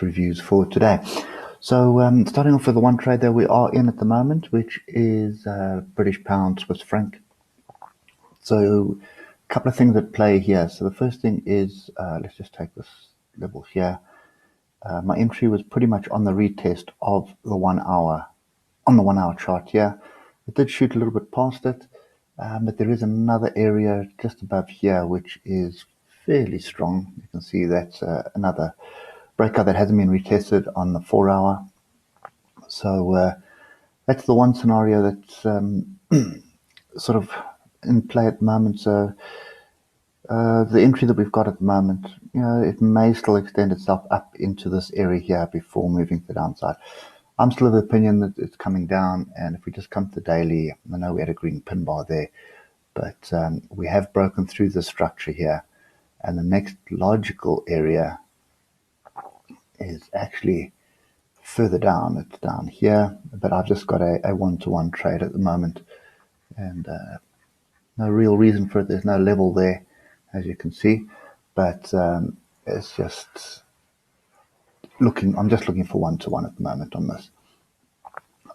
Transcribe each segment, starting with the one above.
reviews for today. So starting off with the one trade that we are in at the moment, which is British pound Swiss franc. So a couple of things at play here. So the first thing is, let's just take this level here. My entry was pretty much on the retest of the 1 hour, on the 1 hour chart here. It did shoot a little bit past it, but there is another area just above here which is fairly strong. You can see that's another breakout that hasn't been retested on the 4 hour. So that's the one scenario that's sort of in play at the moment. So the entry that we've got at the moment, it may still extend itself up into this area here before moving to the downside. I'm still of the opinion that it's coming down, and if we just come to daily, I know we had a green pin bar there, but we have broken through the structure here, and the next logical area is actually further down. It's down here, but I've just got a one-to-one trade at the moment, and no real reason for it. There's no level there, as you can see, but it's just looking. I'm just looking for one-to-one at the moment on this.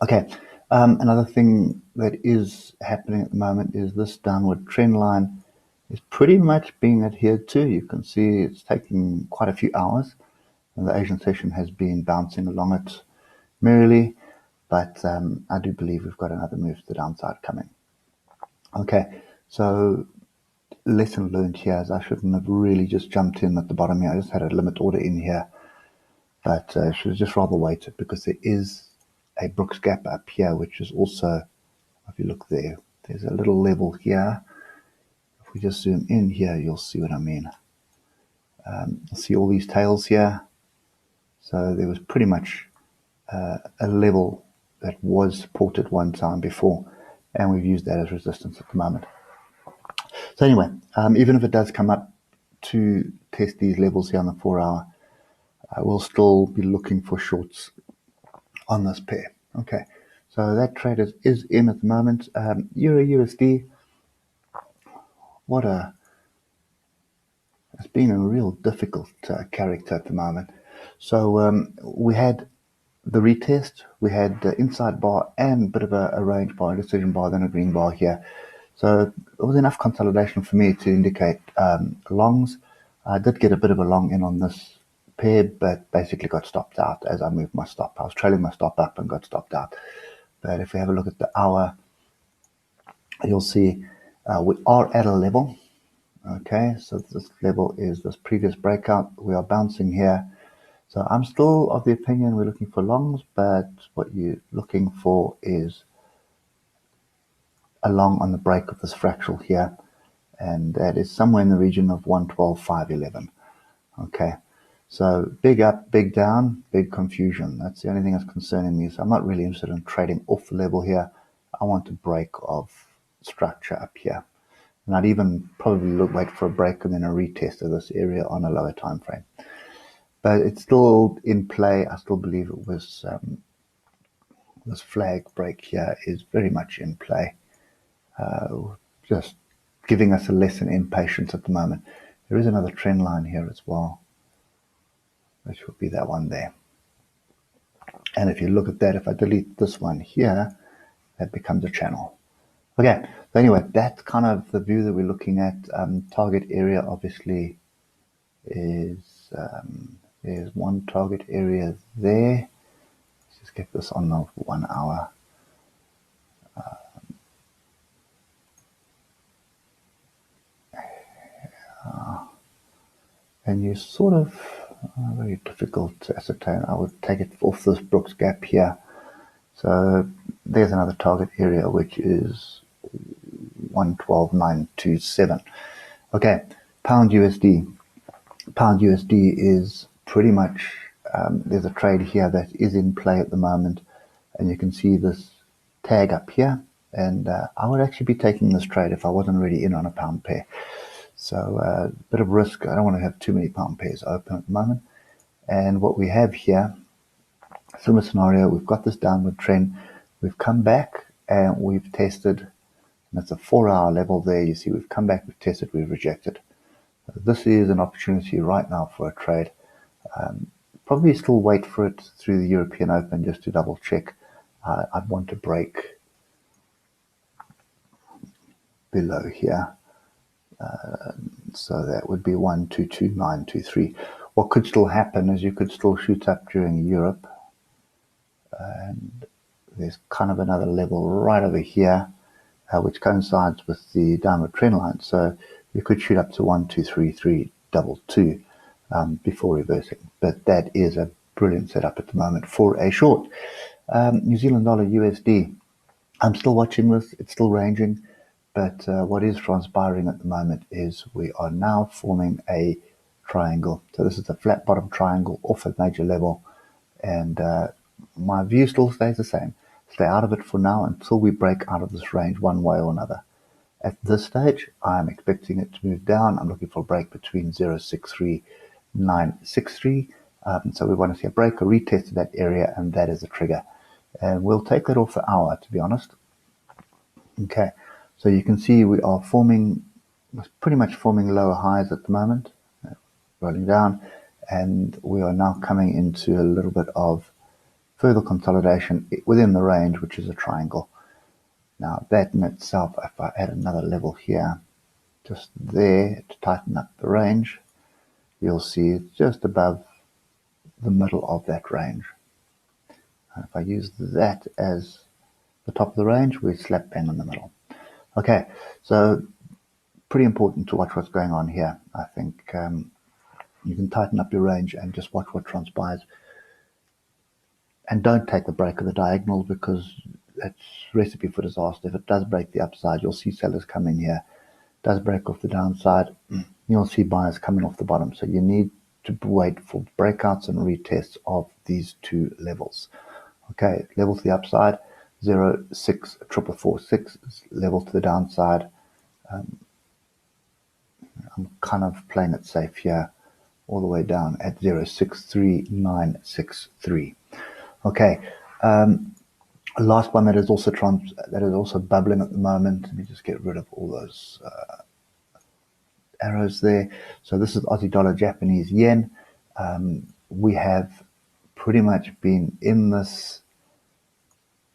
Okay, another thing that is happening at the moment is this downward trend line is pretty much being adhered to. You can see it's taking quite a few hours, and the Asian session has been bouncing along it merrily, but I do believe we've got another move to the downside coming. Okay, so lesson learned here is I shouldn't have really just jumped in at the bottom here. I just had a limit order in here, but I should have just rather waited, because there is a Brooks gap up here, which is also, if you look there, there's a little level here. If we just zoom in here, you'll see what I mean. You'll see all these tails here. So there was pretty much a level that was supported one time before, and we've used that as resistance at the moment. So anyway, even if it does come up to test these levels here on the 4 hour, I will still be looking for shorts on this pair. Okay, so that trade is in at the moment. Euro USD, it's been a real difficult character at the moment. So we had the retest, we had the inside bar and a bit of a range bar, a decision bar, then a green bar here. So it was enough consolidation for me to indicate longs. I did get a bit of a long in on this pair, but basically got stopped out as I moved my stop. I was trailing my stop up and got stopped out. But if we have a look at the hour, you'll see we are at a level. Okay, so this level is this previous breakout. We are bouncing here. So I'm still of the opinion we're looking for longs, but what you're looking for is a long on the break of this fractal here, and that is somewhere in the region of 112.511. Okay, so big up, big down, big confusion. That's the only thing that's concerning me. So I'm not really interested in trading off the level here. I want a break of structure up here, and I'd even probably wait for a break and then a retest of this area on a lower time frame. But it's still in play. I still believe it was this flag break here is very much in play. Just giving us a lesson in patience at the moment. There is another trend line here as well, which will be that one there. And if you look at that, if I delete this one here, that becomes a channel. Okay, so anyway, that's kind of the view that we're looking at. Target area obviously is, there's one target area there. Let's just get this on the 1 hour. And you sort of, very difficult to ascertain. I would take it off this Brooks gap here. So there's another target area, which is 112.927. Okay, pound USD. Pound USD is pretty much, there's a trade here that is in play at the moment, and you can see this tag up here, and I would actually be taking this trade if I wasn't already in on a pound pair. So a bit of risk. I don't want to have too many pound pairs open at the moment. And what we have here, similar scenario, we've got this downward trend. We've come back and we've tested, and that's a 4 hour level there. You see we've come back, we've tested, we've rejected. This is an opportunity right now for a trade. probably still wait for it through the European Open just to double check. I'd want to break below here. So that would be 122.923. What could still happen is you could still shoot up during Europe, and there's kind of another level right over here, which coincides with the downward trend line. So you could shoot up to 123.322 before reversing. But that is a brilliant setup at the moment for a short. New Zealand dollar USD. I'm still watching this. It's still ranging. But what is transpiring at the moment is we are now forming a triangle. So this is a flat bottom triangle off a major level. And my view still stays the same. Stay out of it for now until we break out of this range one way or another. At this stage, I'm expecting it to move down. I'm looking for a break between 0.63963. So we want to see a break, a retest of that area, and that is a trigger. And we'll take that off the hour, to be honest. Okay. So you can see we are pretty much forming lower highs at the moment, rolling down, and we are now coming into a little bit of further consolidation within the range, which is a triangle. Now that in itself, if I add another level here, just there to tighten up the range, you'll see it's just above the middle of that range. And if I use that as the top of the range, we slap bang in the middle. Okay, so pretty important to watch what's going on here. I think you can tighten up your range and just watch what transpires. And don't take the break of the diagonal, because it's recipe for disaster. If it does break the upside, you'll see sellers come in here. It does break off the downside, you'll see buyers coming off the bottom. So you need to wait for breakouts and retests of these two levels. Okay, level to the upside, 0.64446, level to the downside. I'm kind of playing it safe here, all the way down at 0.63963. Okay, last one that is also bubbling at the moment. Let me just get rid of all those arrows there. So this is Aussie dollar, Japanese yen. We have pretty much been in this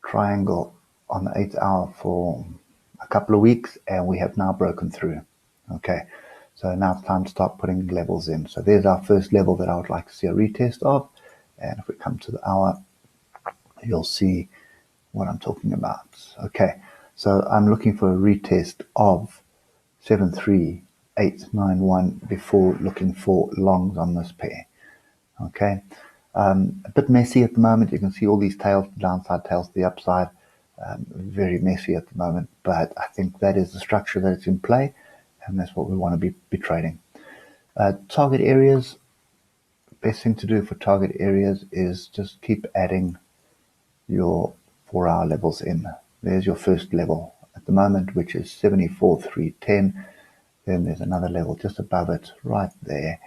triangle on the 8th hour for a couple of weeks, and we have now broken through. Okay, so now it's time to start putting levels in. So there's our first level that I would like to see a retest of, and if we come to the hour, you'll see what I'm talking about. Okay, so I'm looking for a retest of 73891 before looking for longs on this pair. Okay, a bit messy at the moment. You can see all these tails to the downside, tails to the upside. Very messy at the moment, but I think that is the structure that it's in play, and that's what we want to be trading. Target areas. Best thing to do for target areas is just keep adding your 4-hour levels in. There's your first level at the moment, which is 74.310. Then there's another level just above it right there,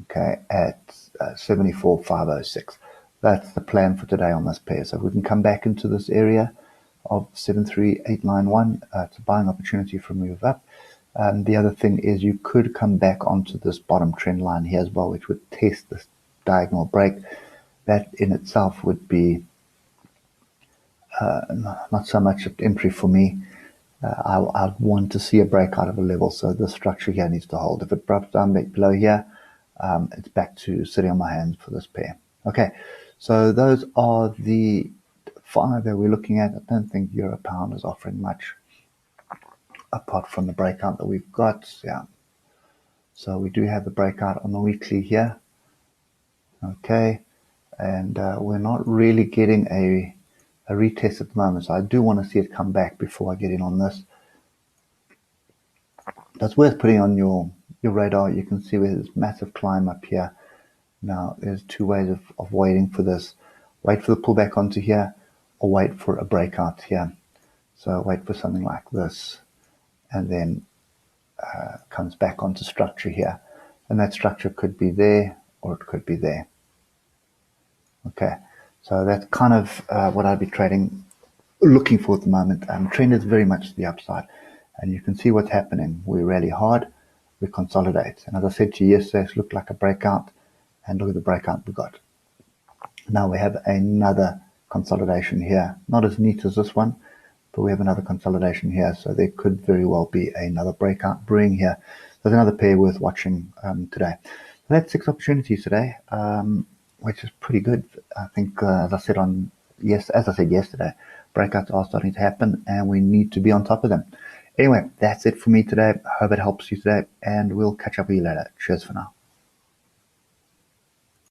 okay, at 74.506. That's the plan for today on this pair. So if we can come back into this area of 73891, it's a buying opportunity for a move up. The other thing is you could come back onto this bottom trend line here as well, which would test this diagonal break. That in itself would be not so much an entry for me. I'd want to see a breakout of a level, so the structure here needs to hold. If it drops down back below here, it's back to sitting on my hands for this pair. Okay, so those are the 5 that we're looking at. I don't think Euro Pound is offering much apart from the breakout that we've got. Yeah, so we do have the breakout on the weekly here. Okay, and we're not really getting a retest at the moment, so I do want to see it come back before I get in on this. That's worth putting on your radar. You can see there's this massive climb up here. Now there's two ways of waiting for this. Wait for the pullback onto here, or wait for a breakout here. So wait for something like this, and then comes back onto structure here, and that structure could be there or it could be there. Okay, so that's kind of what I'd be looking for at the moment. Trend is very much to the upside, and you can see what's happening. We rally hard, we consolidate, and as I said to you yesterday, it looked like a breakout, And look at the breakout we got. Now we have another consolidation here. Not as neat as this one, but we have another consolidation here. So there could very well be another breakout brewing here. There's another pair worth watching today. So that's 6 opportunities today, which is pretty good. I think, as I said yesterday, breakouts are starting to happen, and we need to be on top of them. Anyway, that's it for me today. Hope it helps you today, and we'll catch up with you later. Cheers for now.